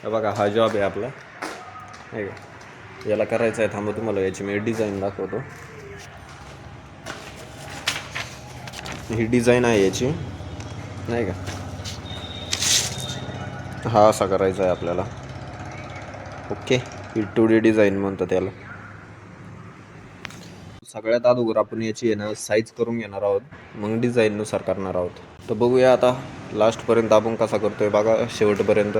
हे बघा हा जॉब आहे आपला नाही का. याला करायचं आहे, थांबा तुम्हाला याची मी डिझाईन दाखवतो. ही डिझाईन आहे याची नाही का. हा असा करायचा आहे आपल्याला. ओके, ही 2D डिझाईन म्हणतात त्याला. सगळ्यात अगोदर आपण याची आहे ना साईज करून घेणार आहोत, मग डिझाईननुसार करणार आहोत. तर बघूया आता लास्टपर्यंत आपण कसा करतोय बघा शेवटपर्यंत.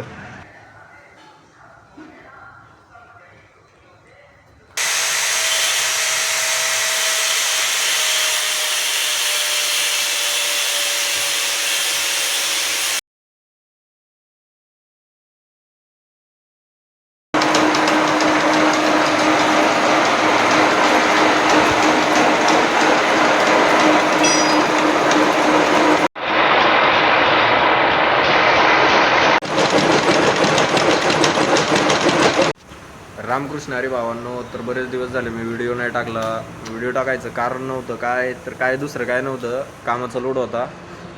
रामकृष्ण हरी भावांनो. तर बरेच दिवस झाले मी व्हिडिओ नाही टाकला. व्हिडिओ टाकायचं कारण नव्हतं काय तर काय दुसरं काय नव्हतं, कामाचा लोड होता.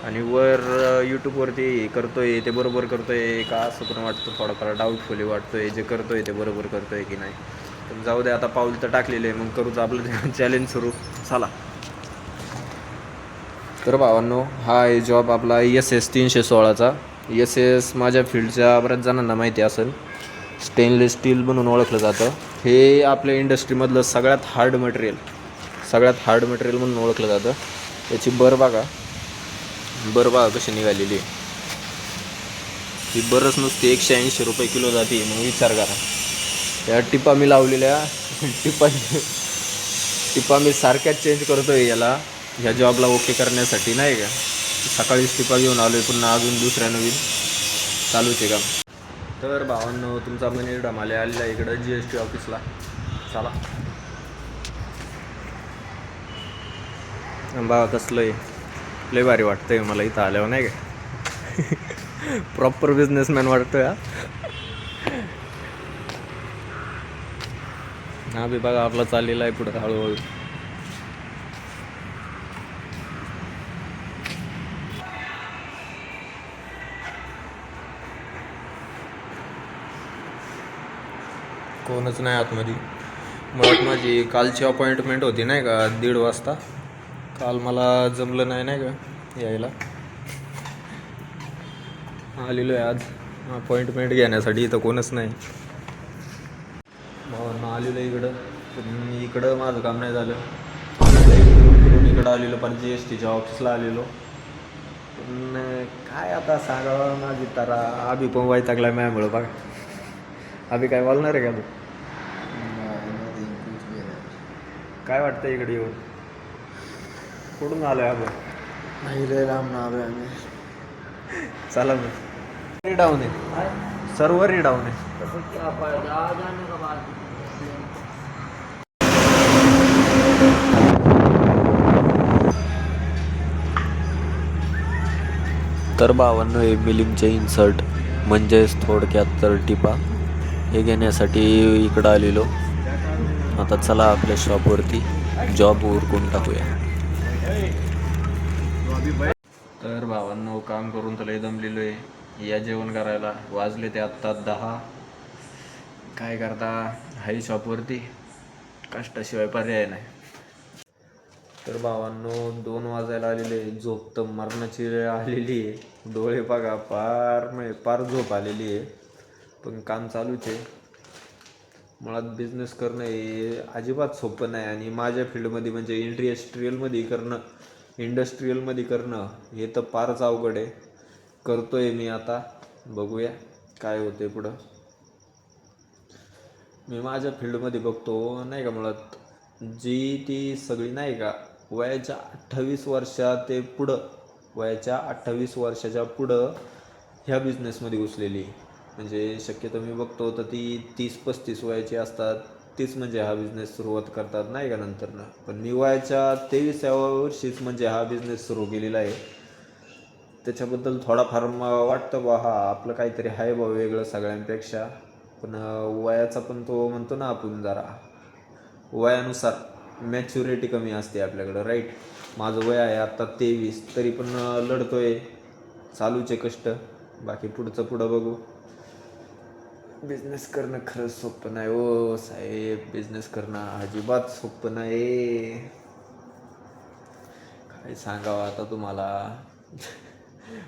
आणि वर यूट्यूबवरती करतोय ते बरोबर करतोय का असं पण वाटतं, थोडंफार डाऊटफुली वाटतोय जे करतोय ते बरोबर करतोय की नाही. तर जाऊ दे, आता पाऊल तर टाकलेलं आहे, मग करूच आपलं चॅलेंज सुरू. चला. तर भावांनो, हा आहे जॉब आपला SS 316चा. SS माझ्या फील्डच्या बऱ्याच जणांना माहिती असेल, स्टेनलेस स्टील म्हणून ओळखलं जातं. हे आपल्या इंडस्ट्रीमधलं सगळ्यात हार्ड मटेरियल म्हणून ओळखलं जातं. याची बर बघा कशी निघालेली आहे. ही बरंच नुसती 180 रुपये किलो जाते. मग विचार करा, या टिपा मी लावलेल्या टिपा मी सारख्याच चेंज करतोय याला, ह्या जॉबला ओके करण्यासाठी नाही का. सकाळीच टिपा घेऊन आलोय, पुन्हा अजून दुसऱ्या नवीन चालूच आहे काम. तर भावांनो, तुमचा मनी ढमाले आलेला आहे इकडं GST ऑफिसला. चला बघा कसलं आहे, लय भारी वाटतंय मला इथं आल्यावर नाही का. प्रॉपर बिझनेसमॅन वाटतोय हा बी बघा आपला चाललेला आहे पुढं हळूहळू. कोणच नाही आतमध्ये. मुळात माझी कालची अपॉइंटमेंट होती नाही का 1:30 वाजता. काल मला जमलं नाही का यायला. आलेलो आहे आज अपॉइंटमेंट घेण्यासाठी, इथं कोणच नाही. भावांना आलेलं इकडं, पण इकडं माझं काम नाही झालं. फिरून इकडं आलेलो, पण GSTच्या ऑफिसला आलेलो. पण काय आता सांगावं माझी तारा. आभी पण वैतागला मॅमुळं बघा. आभी काय बोलणार आहे का तू? काय वाटतं इकडे येऊन? कुठून आलोय आपण? नाही रे राम ना आलोय आम्ही. चला मग. डाऊन आहे, सर्व्हर डाऊन आहे. तर भावांनो, हे मिलिंगचे इन्सर्ट म्हणजेच थोडक्यात तर टिपा हे घेण्यासाठी इकडं आलेलो. आता चला आपल्या शॉपवरती जॉब उरकून टाकूया. तर भावांनो, काम करून तर लय दमलेलो आहे. या जेवण करायला. वाजले ते आत्ता 10. काय करता, हाय शॉपवरती, कष्टाशिवाय पर्याय नाही. तर भावांनो, 2 वाजायला आलेले. झोप तर मरणाची वेळ आलेली आहे. डोळे बघा पार झोप आलेली आहे, पण काम चालूच आहे. मुळात बिझनेस करणं हे अजिबात सोपं नाही. आणि माझ्या फील्डमध्ये म्हणजे इंडस्ट्रीयलमध्ये करणं हे तर फारच अवघड आहे. करतोय मी आता, बघूया काय होते पुढं. मी माझ्या फील्डमध्ये बघतो नाही का, मुळात जी ती सगळी नाही का वयाच्या 28 वर्षाच्या पुढं ह्या बिझनेसमध्ये घुसलेली. म्हणजे शक्यतो मी बघतो तर ती 30-35 वयाची असतात, तीच म्हणजे हा बिझनेस सुरुवात करतात नाही का नंतरनं. पण मी वयाच्या 23व्या वर्षीच म्हणजे हा बिझनेस सुरू केलेला आहे. त्याच्याबद्दल थोडाफार वाटतं बा हा आपलं काहीतरी आहे बा वेगळं सगळ्यांपेक्षा. पण वयाचा पण तो म्हणतो ना आपण, जरा वयानुसार मॅच्युरिटी कमी असते आपल्याकडं राईट. माझं वय आहे आत्ता 23, तरी पण लढतोय, चालूचे कष्ट. बाकी पुढचं पुढं बघू. बिझनेस करणं खरंच सोपं नाही हो साहेब. बिझनेस करणं अजिबात सोपं नाही. काय सांगावं आता तुम्हाला.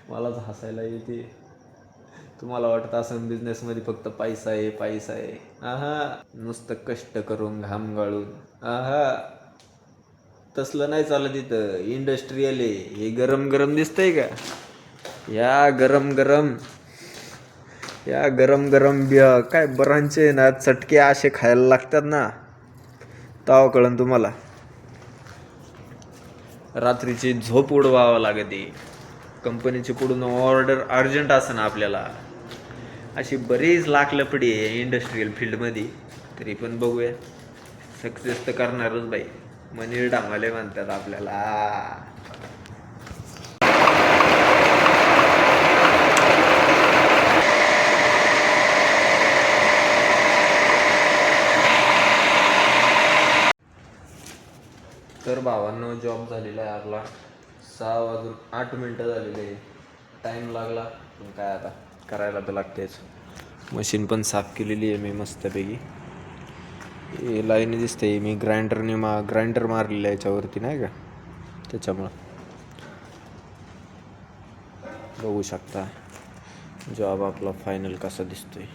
मलाच हसायला येते. तुम्हाला वाटतं असं बिझनेसमध्ये फक्त पैसा आहे पैसा आहे. नुसतं कष्ट करून घाम गाळून तसलं नाही चालत इथं. इंडस्ट्रीयल आहे हे. गरम गरम दिसतंय का? या गरम गरम काय बरांचे ना चटके असे खायला लागतात ना, तेव्हा कळन तुम्हाला. रात्रीची झोप उडवावं लागते. कंपनीची पुढून ऑर्डर अर्जंट असं ना आपल्याला. अशी बरीच लाकलपडी आहे इंडस्ट्रीयल फील्डमध्ये. तरी पण बघूया, सक्सेस तर करणारच बाई. मनीर डांगाले म्हणतात आपल्याला. तर भावांनो जॉब झालेला आहे आपला. 6:08 झालेले आहे. टाईम लागला पण काय आता करायला तर लागतेच. मशीन पण साफ केलेली आहे मी मस्तपैकी. हे लाईन दिसते. मी ग्राइंडर मारलेलं आहे याच्यावरती नाही का, त्याच्यामुळं बघू शकता जॉब आपला फायनल कसा दिसतोय.